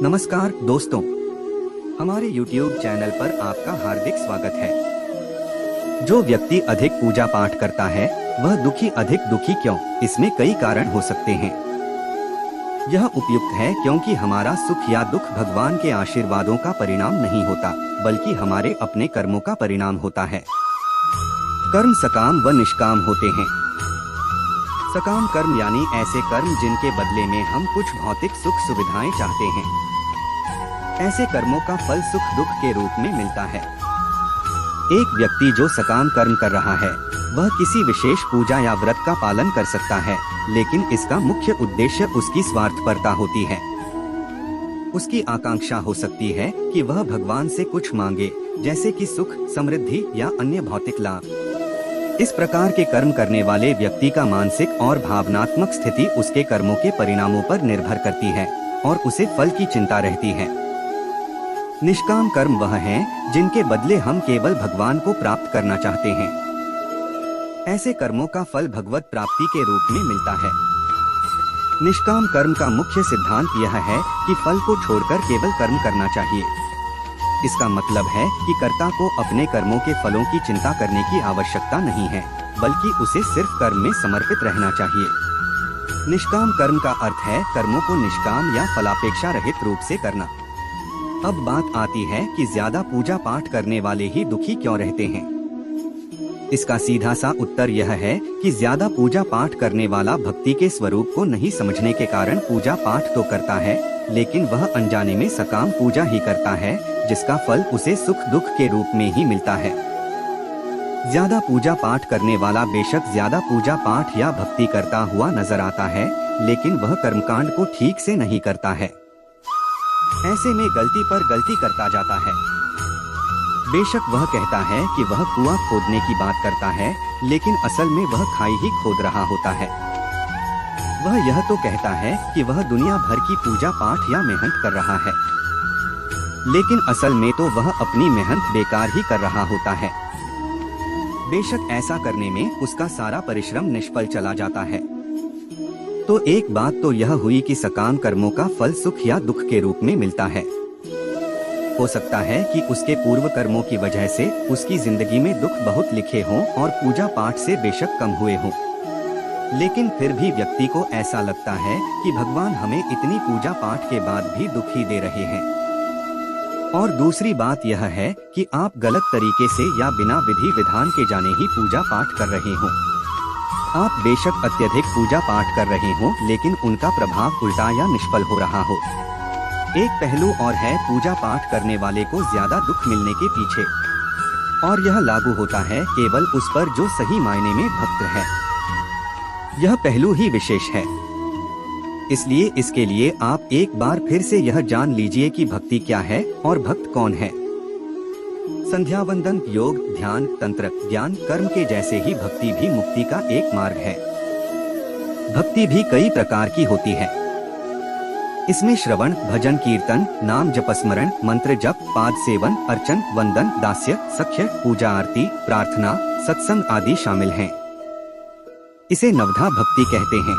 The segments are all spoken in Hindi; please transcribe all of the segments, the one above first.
नमस्कार दोस्तों, हमारे YouTube चैनल पर आपका हार्दिक स्वागत है। जो व्यक्ति अधिक पूजा पाठ करता है वह अधिक दुखी क्यों? इसमें कई कारण हो सकते हैं। यह उपयुक्त है क्योंकि हमारा सुख या दुख भगवान के आशीर्वादों का परिणाम नहीं होता, बल्कि हमारे अपने कर्मों का परिणाम होता है। कर्म सकाम व निष्काम होते हैं। सकाम कर्म यानी ऐसे कर्म जिनके बदले में हम कुछ भौतिक सुख सुविधाएं चाहते हैं। ऐसे कर्मों का फल सुख दुख के रूप में मिलता है। एक व्यक्ति जो सकाम कर्म कर रहा है वह किसी विशेष पूजा या व्रत का पालन कर सकता है, लेकिन इसका मुख्य उद्देश्य उसकी स्वार्थपरता होती है। उसकी आकांक्षा हो सकती है कि वह भगवान से कुछ मांगे, जैसे कि सुख, समृद्धि या अन्य भौतिक लाभ। इस प्रकार के कर्म करने वाले व्यक्ति का मानसिक और भावनात्मक स्थिति उसके कर्मों के परिणामों पर निर्भर करती है और उसे फल की चिंता रहती है। निष्काम कर्म वह हैं जिनके बदले हम केवल भगवान को प्राप्त करना चाहते हैं। ऐसे कर्मों का फल भगवत प्राप्ति के रूप में मिलता है। निष्काम कर्म का मुख्य सिद्धांत यह है कि फल को छोड़कर केवल कर्म करना चाहिए। इसका मतलब है कि कर्ता को अपने कर्मों के फलों की चिंता करने की आवश्यकता नहीं है, बल्कि उसे सिर्फ कर्म में समर्पित रहना चाहिए। निष्काम कर्म का अर्थ है कर्मों को निष्काम या फलापेक्षा रहित रूप से करना। अब बात आती है कि ज्यादा पूजा पाठ करने वाले ही दुखी क्यों रहते हैं। इसका सीधा सा उत्तर यह है कि ज्यादा पूजा पाठ करने वाला भक्ति के स्वरूप को नहीं समझने के कारण पूजा पाठ तो करता है, लेकिन वह अनजाने में सकाम पूजा ही करता है, जिसका फल उसे सुख दुख के रूप में ही मिलता है। ज्यादा पूजा पाठ करने वाला बेशक ज्यादा पूजा पाठ या भक्ति करता हुआ नजर आता है, लेकिन वह कर्मकांड को ठीक से नहीं करता है। ऐसे में गलती पर गलती करता जाता है। बेशक वह कहता है कि वह कुआं खोदने की बात करता है, लेकिन असल में वह खाई ही खोद रहा होता है। वह यह तो कहता है कि वह दुनिया भर की पूजा पाठ या मेहनत कर रहा है, लेकिन असल में तो वह अपनी मेहनत बेकार ही कर रहा होता है। बेशक ऐसा करने में उसका सारा परिश्रम निष्फल चला जाता है। तो एक बात तो यह हुई कि सकाम कर्मों का फल सुख या दुख के रूप में मिलता है। हो सकता है कि उसके पूर्व कर्मों की वजह से उसकी जिंदगी में दुख बहुत लिखे हों और पूजा पाठ से बेशक कम हुए हों, लेकिन फिर भी व्यक्ति को ऐसा लगता है कि भगवान हमें इतनी पूजा पाठ के बाद भी दुखी दे रहे हैं। और दूसरी बात यह है कि आप गलत तरीके से या बिना विधि विधान के जाने ही पूजा पाठ कर रहे हो। आप बेशक अत्यधिक पूजा पाठ कर रहे हो, लेकिन उनका प्रभाव उल्टा या निष्फल हो रहा हो। एक पहलू और है पूजा पाठ करने वाले को ज्यादा दुख मिलने के पीछे, और यह लागू होता है केवल उस पर जो सही मायने में भक्त है। यह पहलू ही विशेष है। इसलिए इसके लिए आप एक बार फिर से यह जान लीजिए कि भक्ति क्या है और भक्त कौन है। संध्या वंदन, योग, ध्यान, तंत्र, ज्ञान, कर्म के जैसे ही भक्ति भी मुक्ति का एक मार्ग है। भक्ति भी कई प्रकार की होती है। इसमें श्रवण, भजन, कीर्तन, नाम जपस्मरण, मंत्र जप, पाद सेवन, अर्चन, वंदन, दास्य, सख्य, पूजा आरती, प्रार्थना, सत्संग आदि शामिल हैं। इसे नवधा भक्ति कहते हैं।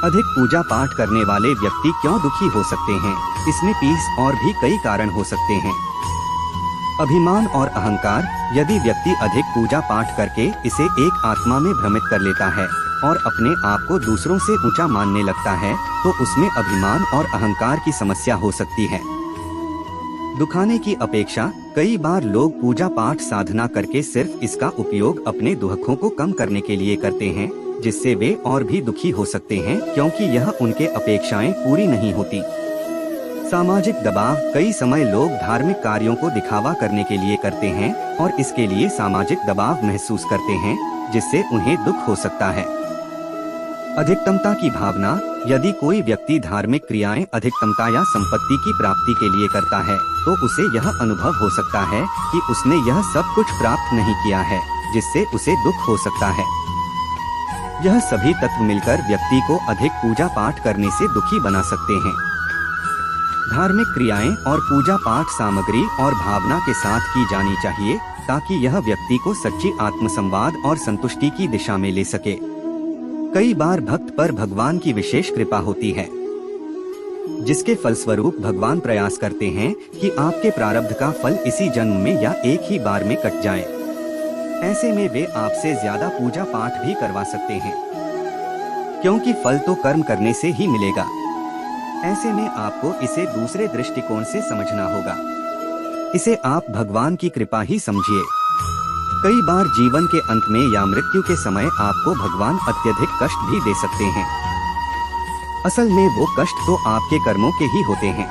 अधिक पूजा पाठ करने वाले व्यक्ति क्यों दुखी हो सकते हैं? इसमें और भी कई कारण हो सकते हैं। अभिमान और अहंकार। यदि व्यक्ति अधिक पूजा पाठ करके इसे एक आत्मा में भ्रमित कर लेता है और अपने आप को दूसरों से ऊंचा मानने लगता है, तो उसमें अभिमान और अहंकार की समस्या हो सकती है। दुखाने की अपेक्षा कई बार लोग पूजा पाठ साधना करके सिर्फ इसका उपयोग अपने दुखों को कम करने के लिए करते हैं, जिससे वे और भी दुखी हो सकते हैं, क्योंकि यह उनके अपेक्षाएं पूरी नहीं होती। सामाजिक दबाव। कई समय लोग धार्मिक कार्यों को दिखावा करने के लिए करते हैं और इसके लिए सामाजिक दबाव महसूस करते हैं, जिससे उन्हें दुख हो सकता है। अधिकतमता की भावना। यदि कोई व्यक्ति धार्मिक क्रियाएं अधिकतमता या संपत्ति की प्राप्ति के लिए करता है, तो उसे यह अनुभव हो सकता है कि उसने यह सब कुछ प्राप्त नहीं किया है, जिससे उसे दुख हो सकता है। यह सभी तत्व मिलकर व्यक्ति को अधिक पूजा पाठ करने से दुखी बना सकते हैं। धार्मिक क्रियाएं और पूजा पाठ सामग्री और भावना के साथ की जानी चाहिए, ताकि यह व्यक्ति को सच्ची आत्मसंवाद और संतुष्टि की दिशा में ले सके। कई बार भक्त पर भगवान की विशेष कृपा होती है। जिसके फलस्वरूप भगवान प्रयास करते हैं कि आपके प्रारब्ध का फल इसी जन्म में या एक ही बार में कट जाए। ऐसे में वे आपसे ज्यादा पूजा पाठ भी करवा सकते हैं, क्योंकि फल तो कर्म करने से ही मिलेगा। ऐसे में आपको इसे दूसरे दृष्टिकोण से समझना होगा। इसे आप भगवान की कृपा ही समझिए। कई बार जीवन के अंत में या मृत्यु के समय आपको भगवान अत्यधिक कष्ट भी दे सकते हैं। असल में वो कष्ट तो आपके कर्मों के ही होते हैं,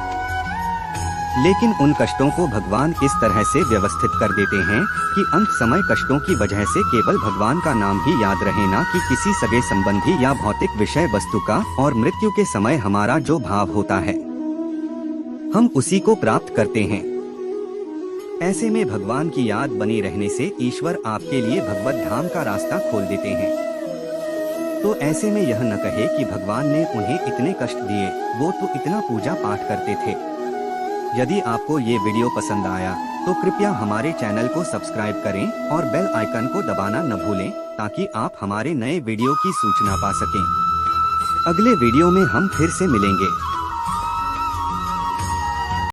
लेकिन उन कष्टों को भगवान इस तरह से व्यवस्थित कर देते हैं कि अंत समय कष्टों की वजह से केवल भगवान का नाम ही याद रहे, ना कि किसी सगे संबंधी या भौतिक विषय वस्तु का। और मृत्यु के समय हमारा जो भाव होता है हम उसी को प्राप्त करते हैं। ऐसे में भगवान की याद बनी रहने से ईश्वर आपके लिए भगवत धाम का रास्ता खोल देते हैं। तो ऐसे में यह न कहे कि भगवान ने उन्हें इतने कष्ट दिए, वो तो इतना पूजा पाठ करते थे। यदि आपको ये वीडियो पसंद आया तो कृपया हमारे चैनल को सब्सक्राइब करें और बेल आइकन को दबाना न भूलें, ताकि आप हमारे नए वीडियो की सूचना पा सकें। अगले वीडियो में हम फिर से मिलेंगे।